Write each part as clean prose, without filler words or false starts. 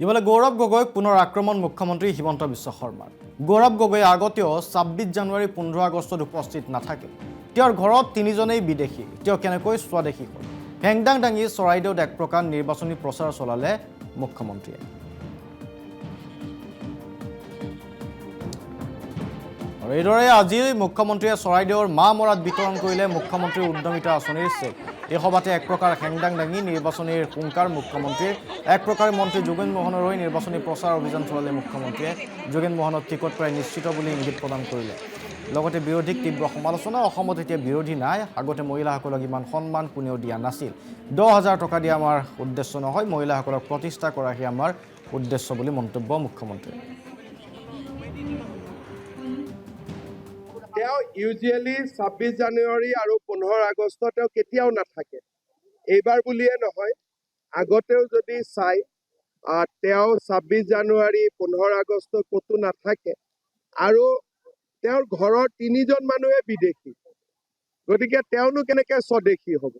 ইফালে গৌৰৱ গগৈক পুনৰ আক্ৰমণ মুখ্যমন্ত্ৰী হিমন্ত বিশ্ব শৰ্মাৰ। গৌৰৱ গগৈ আগতেও ২৬ জানুৱাৰী ১৫ আগষ্টত উপস্থিত নাথাকে। তেওঁৰ ঘৰত তিনিজনেই বিদেশী, তেওঁ কেনেকৈ স্বদেশী হ'ল? হেংদাং দাঙি চৰাইদেউত এক প্ৰকাৰ নিৰ্বাচনী প্ৰচাৰ চলালে মুখ্যমন্ত্ৰীয়ে। আৰু এইদৰে আজি মুখ্যমন্ত্ৰীয়ে চৰাইদেউৰ মা মৰাত বিতৰণ কৰিলে মুখ্যমন্ত্ৰীৰ উদ্যমিতা আঁচনিৰ চেক। এই সভাতে এক প্ৰকাৰ হেংদাং দাঙি নিৰ্বাচনীৰ হুংকাৰ মুখ্যমন্ত্ৰীৰ। এক প্ৰকাৰে মন্ত্ৰী যোগেন মোহনৰ হৈ নিৰ্বাচনী প্ৰচাৰ অভিযান চলালে মুখ্যমন্ত্ৰীয়ে। যোগেন মোহনক টিকট প্ৰায় নিশ্চিত বুলি ইংগিত প্ৰদান কৰিলে। লগতে বিৰোধীক তীব্ৰ সমালোচনা। অসমত এতিয়া বিৰোধী নাই, আগতে মহিলাসকলক ইমান সন্মান কোনেও দিয়া নাছিল। ১০,০০০ টকা দিয়া আমাৰ উদ্দেশ্য নহয়, মহিলাসকলক প্ৰতিষ্ঠা কৰাহে আমাৰ উদ্দেশ্য বুলি মন্তব্য মুখ্যমন্ত্ৰীৰ। তেওঁ ইউজুৱেলি ২৬ জানুৱাৰী আৰু ১৫ আগষ্ট তেওঁ কেতিয়াও নাথাকে। এইবাৰ বুলিয়ে নহয়, আগতেও যদি চাই তেওঁ ২৬ জানুৱাৰী ১৫ আগষ্ট ক'তো নাথাকে। আৰু তেওঁৰ ঘৰৰ তিনিজন মানুহে বিদেশী, গতিকে তেওঁনো কেনেকে স্বদেশী হ'ব?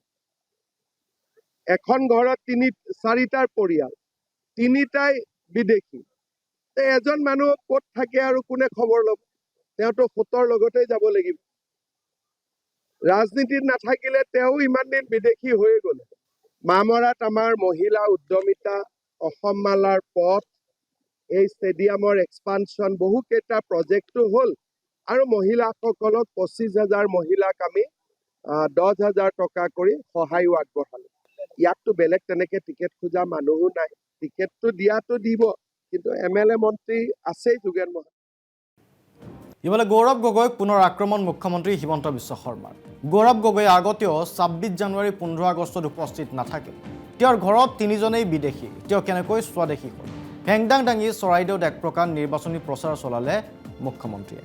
এখন ঘৰত চাৰিটাৰ পৰিয়াল, তিনিটাই বিদেশী। এজন মানুহ ক'ত থাকে আৰু কোনে খবৰ ল'ব? তেওঁতো সোঁতৰ লগতেই যাব লাগিব। ৰাজনীতিত নাথাকিলে তেওঁ ইমান দিন বিদেশী হৈয়ে গ'ল। মামৰাত আমাৰ মহিলা উদ্যমিতা, অসম মালাৰ পথ, এই ষ্টেডিয়ামৰ এক্সপানশ্যন, বহুকেইটা প্ৰজেক্টটো হ'ল। আৰু মহিলাসকলক ২৫,০০০ মহিলাক আমি ১০,০০০ টকা কৰি সহায়ো আগবঢ়ালোঁ। ইয়াততো বেলেগ তেনেকে টিকেট খোজা মানুহো নাই। টিকেটটো দিয়াটো দিব, কিন্তু MLA মন্ত্ৰী আছেই যোগেন মোহন। ইফালে গৌৰৱ গগৈক পুনৰ আক্ৰমণ মুখ্যমন্ত্ৰী হিমন্ত বিশ্ব শৰ্মাৰ। গৌৰৱ গগৈ আগতেও ২৬ জানুৱাৰী ১৫ আগষ্টত উপস্থিত নাথাকে। তেওঁৰ ঘৰত তিনিজনেই বিদেশী, তেওঁ কেনেকৈ স্বদেশী হ'ল? হেংদাং দাঙি চৰাইদেউত এক প্ৰকাৰ নিৰ্বাচনী প্ৰচাৰ চলালে মুখ্যমন্ত্ৰীয়ে।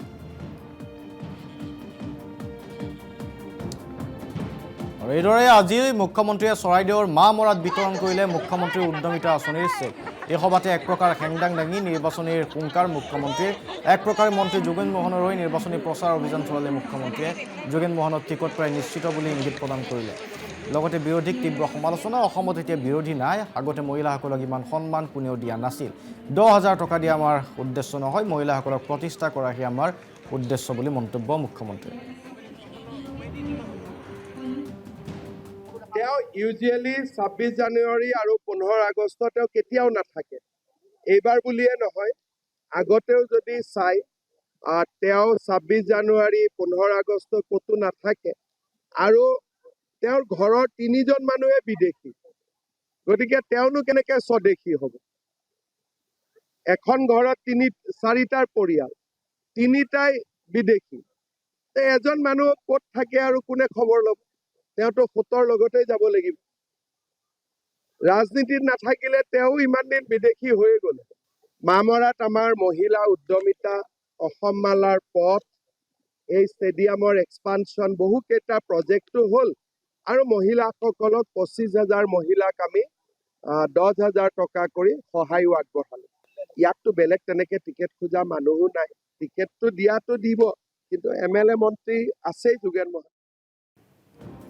আৰু এইদৰে আজি মুখ্যমন্ত্ৰীয়ে চৰাইদেউৰ মা মৰাত বিতৰণ কৰিলে মুখ্যমন্ত্ৰীৰ উদ্যমিতা আঁচনিৰ চেক। এই সভাতে এক প্ৰকাৰ হেংদাং দাঙি নিৰ্বাচনীৰ হুংকাৰ মুখ্যমন্ত্ৰীৰ। এক প্ৰকাৰে মন্ত্ৰী যোগেন মোহনৰ হৈ নিৰ্বাচনী প্ৰচাৰ অভিযান চলালে মুখ্যমন্ত্ৰীয়ে। যোগেন মোহনক টিকট প্ৰায় নিশ্চিত বুলি ইংগিত প্ৰদান কৰিলে। লগতে বিৰোধীক তীব্ৰ সমালোচনা। অসমত এতিয়া বিৰোধী নাই, আগতে মহিলাসকলক ইমান সন্মান কোনেও দিয়া নাছিল। ১০,০০০ টকা দিয়া আমাৰ উদ্দেশ্য নহয়, মহিলাসকলক প্ৰতিষ্ঠা কৰাহে আমাৰ উদ্দেশ্য বুলি মন্তব্য মুখ্যমন্ত্ৰীৰ। তেওঁ ইউজুৱেলি ২৬ জানুৱাৰী আৰু ১৫ আগষ্ট তেওঁ কেতিয়াও নাথাকে। এইবাৰ বুলিয়ে নহয়, আগতেও যদি চাই তেওঁ ২৬ জানুৱাৰী ১৫ আগষ্ট ক'তো নাথাকে। আৰু তেওঁৰ ঘৰৰ তিনিজন মানুহে বিদেশী, গতিকে তেওঁনো কেনেকে স্বদেশী হ'ব? এখন ঘৰত চাৰিটাৰ পৰিয়াল, তিনিটাই বিদেশী। এজন মানুহ ক'ত থাকে আৰু কোনে খবৰ ল'ব? তেওঁতো সোঁতৰ লগতেই যাব লাগিব। ৰাজনীতিত নাথাকিলে তেওঁ ইমান দিন বিদেশী হৈয়ে গ'ল। মামৰাত আমাৰ মহিলা উদ্যমিতা, অসম মালাৰ পথ, এই ষ্টেডিয়ামৰ এক্সপানশ্যন, বহুকেইটা প্ৰজেক্টটো হ'ল। আৰু মহিলাসকলক ২৫,০০০ মহিলাক আমি ১০,০০০ টকা কৰি সহায়ো আগবঢ়ালোঁ। ইয়াততো বেলেগ তেনেকে টিকেট খোজা মানুহো নাই। টিকেটটো দিয়াটো দিব, কিন্তু MLA মন্ত্ৰী আছেই যোগেন মোহন।